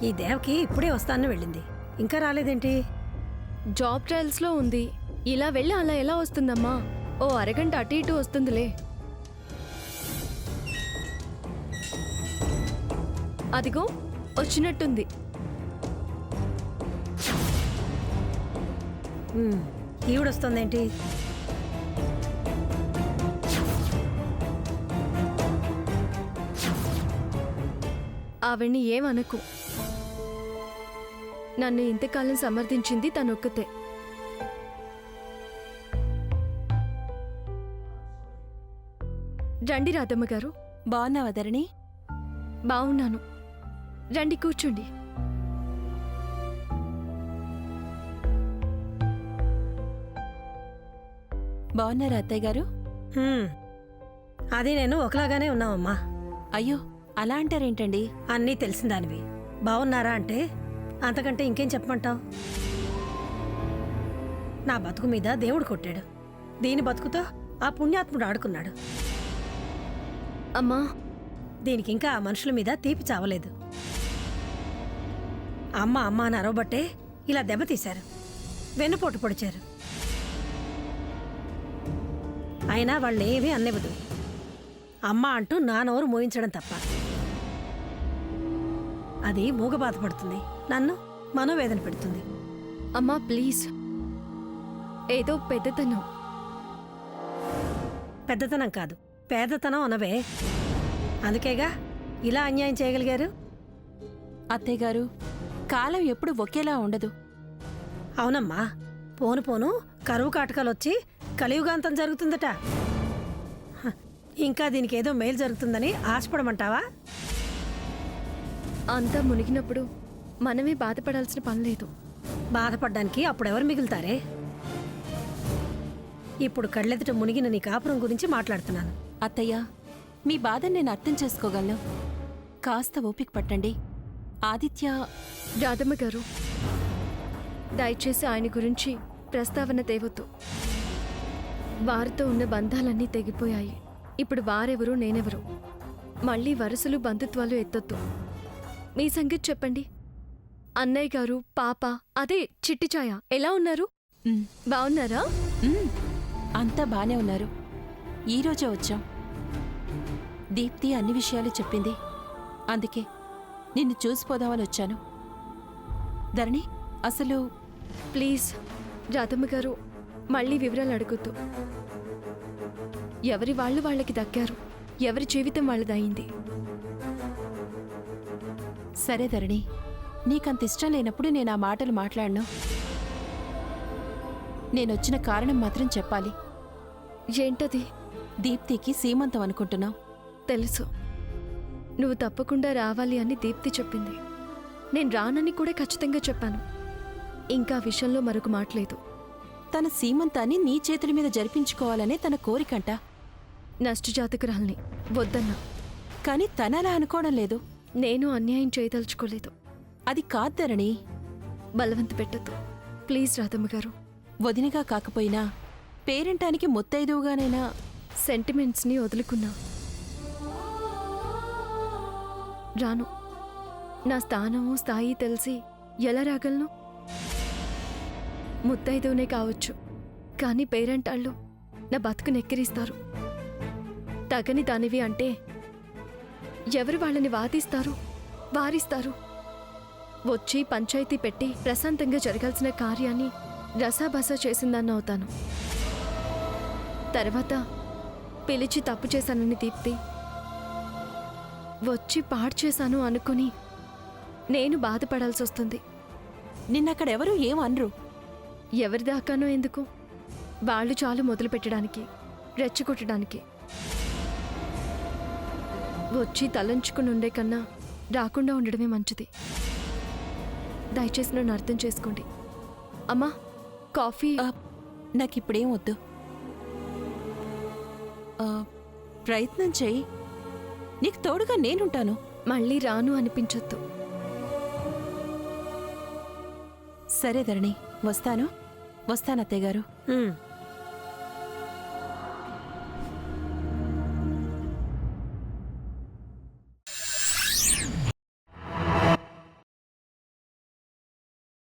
ఈ దేవకి ఇప్పుడే వస్తానని వెళ్ళింది, ఇంకా రాలేదేంటి? జాబ్ ట్రయల్స్లో ఉంది. ఇలా వెళ్ళి అలా ఎలా వస్తుందమ్మా? ఓ అరగంట అటు ఇటు వస్తుందిలే. అదిగో వచ్చినట్టుంది. ఈవిడొస్తుందేంటి? ఆవిడ్ని ఏమనకు. నన్ను ఇంతకాలం సమర్థించింది తనొక్కతే. రండి రాధమ్మ గారు. బాగున్నావా ధరణి? బావున్నాను. రండి కూర్చోండి. బాగున్నారా అత్తయ్య గారు? అది నేను ఒకలాగానే ఉన్నావమ్మా. అయ్యో అలా అంటారేంటండి? అన్నీ తెలిసిన దానివి. బాగున్నారా అంటే అంతకంటే ఇంకేం చెప్పమంటావు? నా బతుకు మీద దేవుడు కొట్టాడు, దీని బతుకుతో ఆ పుణ్యాత్ముడు ఆడుకున్నాడు. అమ్మా, దీనికి ఇంకా ఆ మనుషుల మీద తీపి చావలేదు. అమ్మ అమ్మ అని అరవబట్టే ఇలా దెబ్బతీశారు, వెన్నుపోటు పొడిచారు. అయినా వాళ్ళేమీ అన్నివ్వదు. అమ్మ అంటూ నా నోరు మోయించడం తప్ప. అది మూగ బాధపడుతుంది, నన్ను మనోవేదన పెడుతుంది. అమ్మా ప్లీజ్, ఏదో పెద్దతనం. పెద్దతనం కాదు, పేదతనం అనవే. అందుకేగా ఇలా అన్యాయం చేయగలిగారు. అత్తయ్య గారు, కాలం ఎప్పుడు ఒకేలా ఉండదు. అవునమ్మా, పోను పోను కరువు కాటకాలొచ్చి కలియుగాంతం జరుగుతుందట. ఇంకా దీనికి ఏదో మేలు జరుగుతుందని ఆశపడమంటావా? అంతా మునిగినప్పుడు మనమే బాధపడాల్సిన పని లేదు. బాధపడ్డానికి అప్పుడెవరు మిగులుతారే? ఇప్పుడు కళ్ళెదుట మునిగిన నీ కాపురం గురించి మాట్లాడుతున్నాను. అత్తయ్య, మీ బాధను నేను అర్థం చేసుకోగలను. కాస్త ఓపిక పట్టండి. ఆదిత్య... రాధమ్మ గారు, దయచేసి ఆయన గురించి ప్రస్తావన తేవద్దు. వారితో ఉన్న బంధాలన్నీ తెగిపోయాయి. ఇప్పుడు వారెవరు, నేనెవరు? మళ్ళీ వరుసలు బంధుత్వాలు ఎత్తొద్దు. మీ సంగతి చెప్పండి. అన్నయ్య గారు, పాప, అదే చిట్టి ఛాయ ఎలా ఉన్నారు? బావున్నారా? అంతా బానే ఉన్నారు. ఈరోజే వచ్చాం. దీప్తి అన్ని విషయాలు చెప్పింది, అందుకే నిన్ను చూసిపోదామని వచ్చాను. ధరణి, అసలు... ప్లీజ్ రాధమ్మ గారు, మళ్ళీ వివరాలు అడగొద్దు. ఎవరి వాళ్ళు వాళ్ళకి దక్కారు, ఎవరి జీవితం వాళ్ళదయింది. సరే ధరణి, నీకంత ఇష్టం లేనప్పుడు నేను ఆ మాటలు మాట్లాడను. నేనొచ్చిన కారణం మాత్రం చెప్పాలి. ఏంటది? దీప్తికి సీమంతం అనుకుంటున్నావు. తెలుసు. నువ్వు తప్పకుండా రావాలి అని దీప్తి చెప్పింది. నేను రానని కూడా ఖచ్చితంగా చెప్పాను. ఇంకా విషయంలో మరొక మాట్లేదు. తన సీమంతాన్ని నీ చేతుల మీద జరిపించుకోవాలనే తన కోరికంట. నష్టజాతకురాల్ని వద్దన్నా, కాని తనలా అనుకోవడం లేదు. నేను అన్యాయం చేయదలుచుకోలేదు. అది కాదు ధరణి. బలవంత పెట్టద్దు ప్లీజ్ రాధమ్మ గారు. వదినగా కాకపోయినా పేరంటానికి ముత్తైదువుగానైనా సెంటిమెంట్స్ని వదులుకున్నా. రాను. నా స్థానము స్థాయి తెలిసి ఎలా రాగలను? ముత్తైదువునే కావచ్చు, కానీ పేరంటాళ్ళు నా బతుకు నెక్కిరిస్తారు. తగని దానివి అంటే ఎవరు వాళ్ళని వాదిస్తారు, వారిస్తారు. వచ్చి పంచాయతీ పెట్టి ప్రశాంతంగా జరగాల్సిన కార్యాన్ని రసాబసా చేసిందన్న అవుతాను. తర్వాత పిలిచి తప్పు చేశానని దీప్తి, వచ్చి పాడు చేశాను అనుకుని నేను బాధపడాల్సి వస్తుంది. నిన్నక్కడెవరూ ఏం అనరు. ఎవరిదాకానో ఎందుకు? వాళ్ళు చాలు మొదలు పెట్టడానికి, రెచ్చగొట్టడానికి. వచ్చి తలంచుకుని ఉండే కన్నా రాకుండా ఉండడమే మంచిది. దయచేసి నన్ను అర్థం చేసుకోండి. అమ్మా, కాఫీ? నాకిప్పుడేం వద్దు. ప్రయత్నం చెయ్యి, నీకు తోడుగా నేనుంటాను. మళ్ళీ రాను అనిపించొద్దు. సరే ధరణి, వస్తాను. వస్తాను అత్తయ్య గారు.